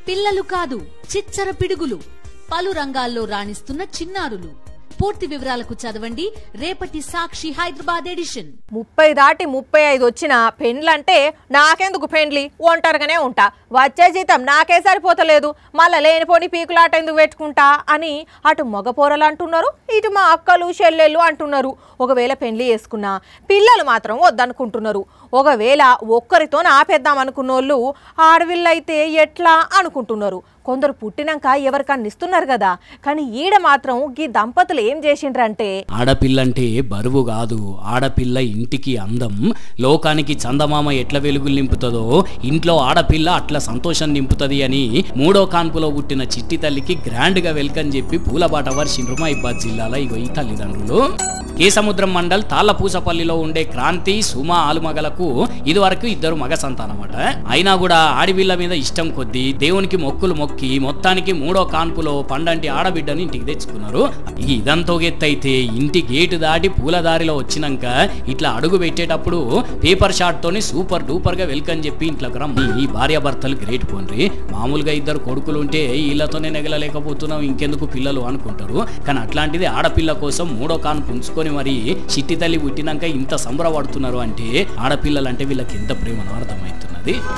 పిల్లలు కాదు చిచ్చర పిడుగులు, పలు రంగాల్లో రాణిస్తున్న చిన్నారులు. పూర్తి వివరాలకు చదవండి రేపటి సాక్షి హైదరాబాద్ ఎడిషన్. 30 దాటి 35 వచ్చిన పెండ్లంటే నాకెందుకు పెండ్లి, ఒంటరిగానే ఉంటా, వచ్చే జీతం నాకే సరిపోతలేదు, మళ్ళా లేనిపోని పీకులాట ఎందుకు పెట్టుకుంటా అని అటు మగపోరలు అంటున్నారు, ఇటు మా అక్కలు చెల్లెళ్ళు అంటున్నారు. ఒకవేళ పెండ్లి చేసుకున్నా పిల్లలు మాత్రం వద్దనుకుంటున్నారు. ఒకవేళ ఒక్కరితో ఆపేద్దాం అనుకున్నోళ్ళు ఆడవిళ్ళైతే ఎట్లా అనుకుంటున్నారు. కొందరు పుట్టినాక ఎవరికన్నా ఇస్తున్నారు కదా, కానీ ఈడ మాత్రం ఈ దంపతులు ఏం చేసిండ్రంటే, ఆడపిల్లంటే బరువు కాదు, ఆడపిల్ల ఇంటికి అందం, లోకానికి చందమామ ఎట్లా వెలుగులు నింపుతుందో ఇంట్లో ఆడపిల్ల అట్లా సంతోషం నింపుతుంది అని 3వ కాన్పులో పుట్టిన చిట్టి తల్లికి గ్రాండ్ గా వెల్కమ్ చెప్పి పూలబాట వర్షిండ్రు మహబూబాబాద్ జిల్లాలో ఈ తల్లిదండ్రులు. కేసముద్రం మండల్ తాళ్లపూసపల్లిలో ఉండే క్రాంతి సుమా ఆలుమగలకు ఇదివరకు 2 మగ సంతానమట. అయినా కూడా ఆడపిల్ల మీద ఇష్టం కొద్దీ దేవునికి మొక్కులు మొక్కి మొత్తానికి 3వ కాన్పులో పండంటి ఆడబిడ్డను ఇంటికి తెచ్చుకున్నారు. ఇదంతో గెత్తైతే ఇంటి గేటు దాటి పూలదారిలో వచ్చినాక ఇట్లా అడుగు పెట్టేటప్పుడు పేపర్ షాట్ తోని సూపర్ డూపర్ గా వెల్కమ్ చెప్పి ఇంట్లోకి రమ్మి ఈ భార్యాభర్తలు గ్రేట్ పోండ్రి. మామూలుగా 2 కొడుకులు ఉంటే వీళ్ళతోనే నెగలలేకపోతున్నాం ఇంకెందుకు పిల్లలు అనుకుంటారు. కానీ అట్లాంటిది ఆడపిల్ల కోసం 3వ కాన్పు ఉంచుకొని మరి చిట్టి తల్లి పుట్టినాక ఇంత సంబరపడుతున్నారు అంటే ఆడపిల్లలంటే వీళ్ళకి ఎంత ప్రేమను అర్థమవుతున్నది.